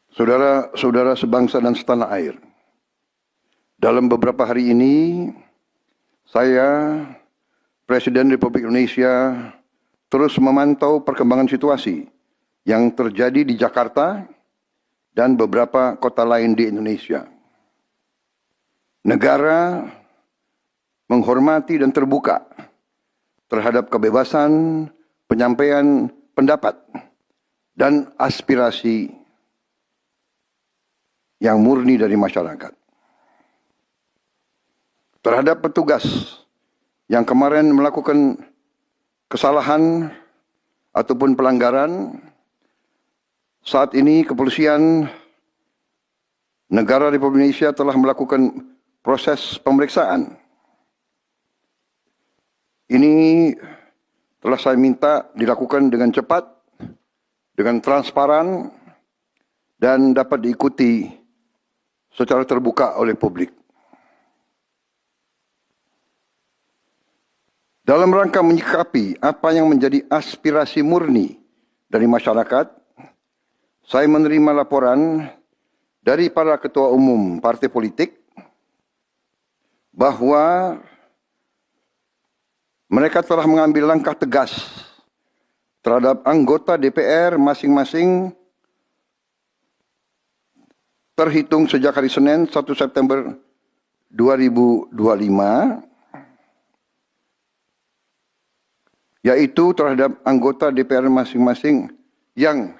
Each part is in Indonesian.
Saudara-saudara sebangsa dan setanah air, dalam beberapa hari ini, saya, Presiden Republik Indonesia, terus memantau perkembangan situasi yang terjadi di Jakarta dan beberapa kota lain di Indonesia. Negara menghormati dan terbuka terhadap kebebasan penyampaian pendapat dan aspirasi yang murni dari masyarakat. Terhadap petugas yang kemarin melakukan kesalahan ataupun pelanggaran, saat ini kepolisian negara Republik Indonesia telah melakukan proses pemeriksaan. Ini telah saya minta dilakukan dengan cepat, dengan transparan, dan dapat diikuti secara terbuka oleh publik. Dalam rangka menyikapi apa yang menjadi aspirasi murni dari masyarakat, saya menerima laporan dari para ketua umum partai politik bahwa mereka telah mengambil langkah tegas terhadap anggota DPR masing-masing terhitung sejak hari Senin 1 September 2025, yaitu terhadap anggota DPR masing-masing yang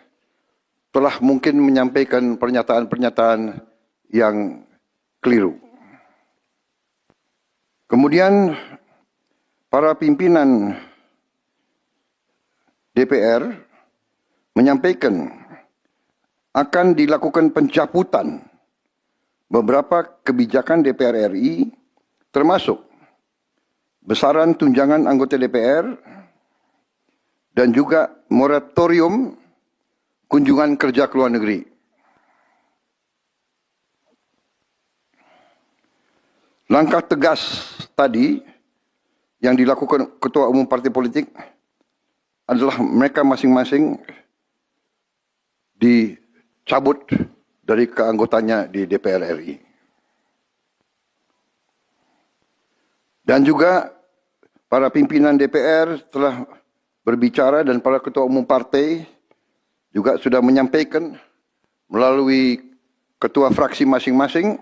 telah mungkin menyampaikan pernyataan-pernyataan yang keliru. Kemudian para pimpinan DPR menyampaikan akan dilakukan pencabutan beberapa kebijakan DPR RI, termasuk besaran tunjangan anggota DPR dan juga moratorium kunjungan kerja ke luar negeri. Langkah tegas tadi yang dilakukan ketua umum partai politik adalah mereka masing-masing dicabut dari keanggotanya di DPR RI. Dan juga para pimpinan DPR telah berbicara dan para ketua umum partai juga sudah menyampaikan melalui ketua fraksi masing-masing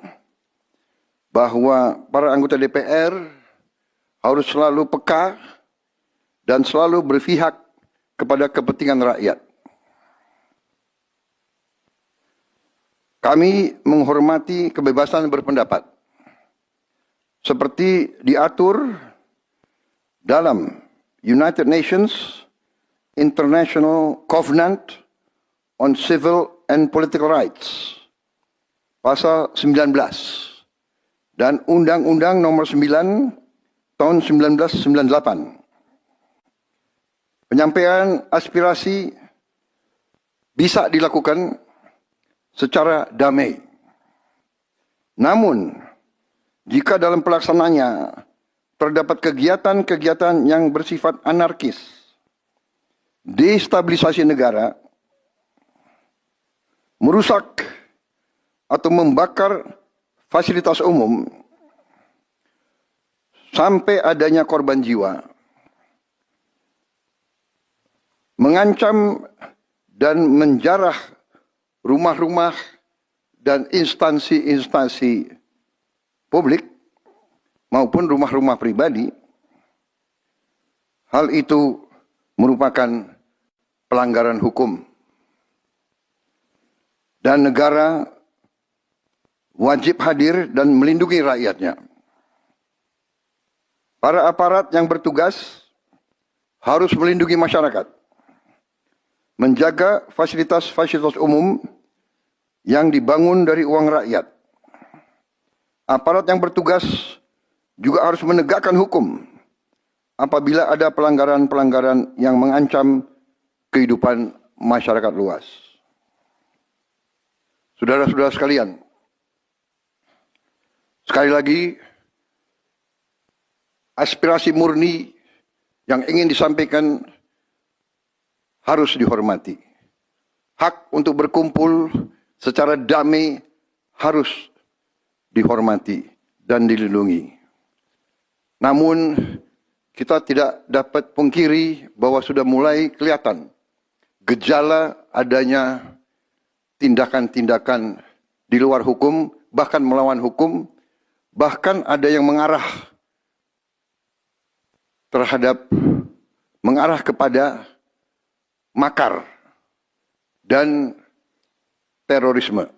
bahwa para anggota DPR harus selalu peka dan selalu berpihak kepada kepentingan rakyat. Kami menghormati kebebasan berpendapat seperti diatur dalam United Nations International Covenant on Civil and Political Rights, pasal 19, dan Undang-Undang nomor 9 tahun 1998. Penyampaian aspirasi bisa dilakukan secara damai. Namun, jika dalam pelaksananya terdapat kegiatan-kegiatan yang bersifat anarkis, destabilisasi negara, merusak atau membakar fasilitas umum, sampai adanya korban jiwa, mengancam dan menjarah rumah-rumah dan instansi-instansi publik maupun rumah-rumah pribadi, hal itu merupakan pelanggaran hukum. Dan negara wajib hadir dan melindungi rakyatnya. Para aparat yang bertugas harus melindungi masyarakat, menjaga fasilitas-fasilitas umum yang dibangun dari uang rakyat. Aparat yang bertugas juga harus menegakkan hukum apabila ada pelanggaran-pelanggaran yang mengancam kehidupan masyarakat luas. Saudara-saudara sekalian, sekali lagi, aspirasi murni yang ingin disampaikan harus dihormati. Hak untuk berkumpul secara damai harus dihormati dan dilindungi. Namun kita tidak dapat pungkiri bahwa sudah mulai kelihatan gejala adanya tindakan-tindakan di luar hukum, bahkan melawan hukum, bahkan ada yang mengarah kepada makar dan terorisme.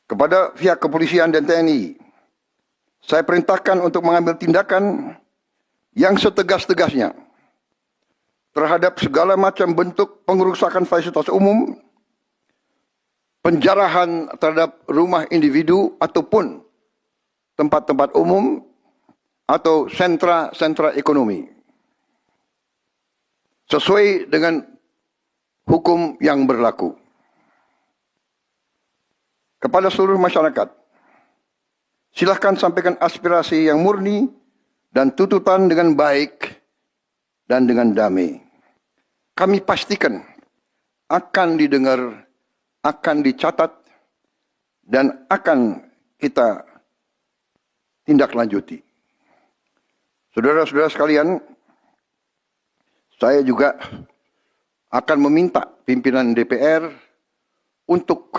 Kepada pihak kepolisian dan TNI, saya perintahkan untuk mengambil tindakan yang setegas-tegasnya terhadap segala macam bentuk pengerusakan fasilitas umum, penjarahan terhadap rumah individu ataupun tempat-tempat umum atau sentra-sentra ekonomi, sesuai dengan hukum yang berlaku. Kepada seluruh masyarakat, silahkan sampaikan aspirasi yang murni dan tuntutan dengan baik dan dengan damai. Kami pastikan akan didengar, akan dicatat, dan akan kita tindak lanjuti. Saudara-saudara sekalian, saya juga akan meminta pimpinan DPR untuk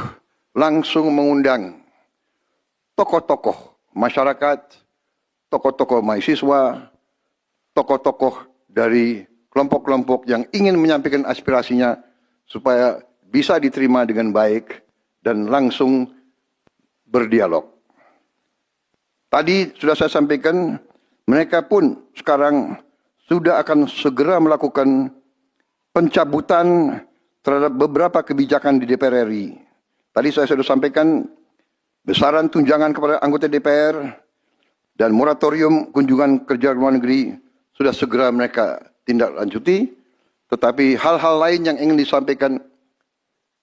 langsung mengundang tokoh-tokoh masyarakat, tokoh-tokoh mahasiswa, tokoh-tokoh dari kelompok-kelompok yang ingin menyampaikan aspirasinya supaya bisa diterima dengan baik dan langsung berdialog. Tadi sudah saya sampaikan, mereka pun sekarang sudah akan segera melakukan pencabutan terhadap beberapa kebijakan di DPR RI. Tadi saya sudah sampaikan besaran tunjangan kepada anggota DPR dan moratorium kunjungan kerja luar negeri sudah segera mereka tindak lanjuti. Tetapi hal-hal lain yang ingin disampaikan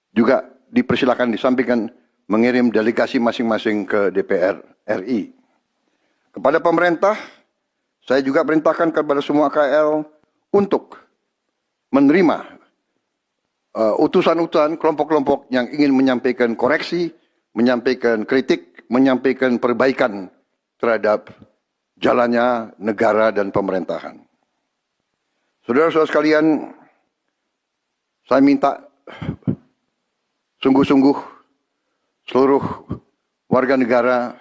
juga dipersilakan disampaikan, mengirim delegasi masing-masing ke DPR RI. Kepada pemerintah, saya juga perintahkan kepada semua KL untuk menerima utusan-utusan kelompok-kelompok yang ingin menyampaikan koreksi, menyampaikan kritik, menyampaikan perbaikan terhadap jalannya negara dan pemerintahan. Saudara-saudara sekalian, saya minta sungguh-sungguh seluruh warga negara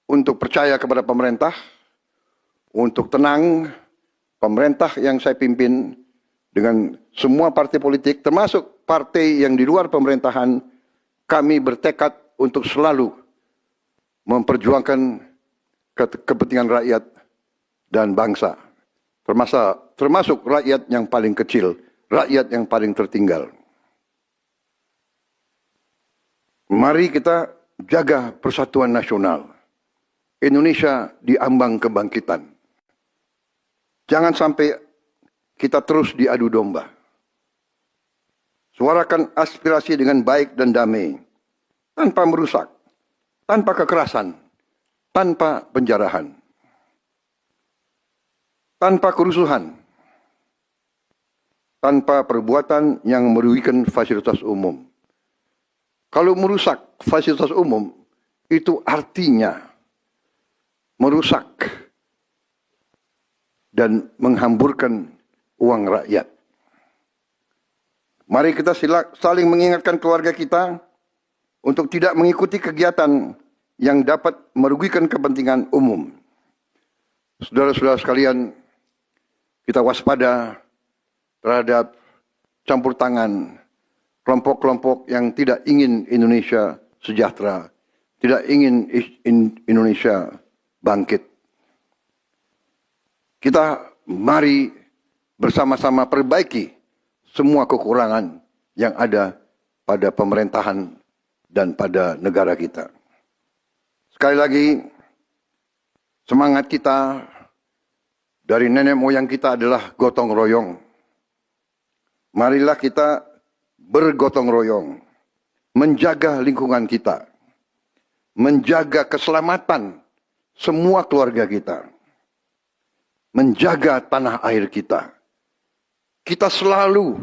untuk percaya kepada pemerintah, untuk tenang. Pemerintah yang saya pimpin dengan semua partai politik, termasuk partai yang di luar pemerintahan, kami bertekad untuk selalu memperjuangkan kepentingan rakyat dan bangsa, termasuk rakyat yang paling kecil, rakyat yang paling tertinggal. Mari kita jaga persatuan nasional. Indonesia diambang kebangkitan. Jangan sampai kita terus diadu domba. Suarakan aspirasi dengan baik dan damai, tanpa merusak, tanpa kekerasan, tanpa penjarahan, tanpa kerusuhan, tanpa perbuatan yang merugikan fasilitas umum. Kalau merusak fasilitas umum, itu artinya merusak dan menghamburkan uang rakyat. Mari kita saling mengingatkan keluarga kita untuk tidak mengikuti kegiatan yang dapat merugikan kepentingan umum. Saudara-saudara sekalian, kita waspada terhadap campur tangan kelompok-kelompok yang tidak ingin Indonesia sejahtera, tidak ingin Indonesia bangkit. Kita mari bersama-sama perbaiki semua kekurangan yang ada pada pemerintahan dan pada negara kita. Sekali lagi, semangat kita dari nenek moyang kita adalah gotong royong. Marilah kita bergotong royong, menjaga lingkungan kita, menjaga keselamatan semua keluarga kita, menjaga tanah air kita. Kita selalu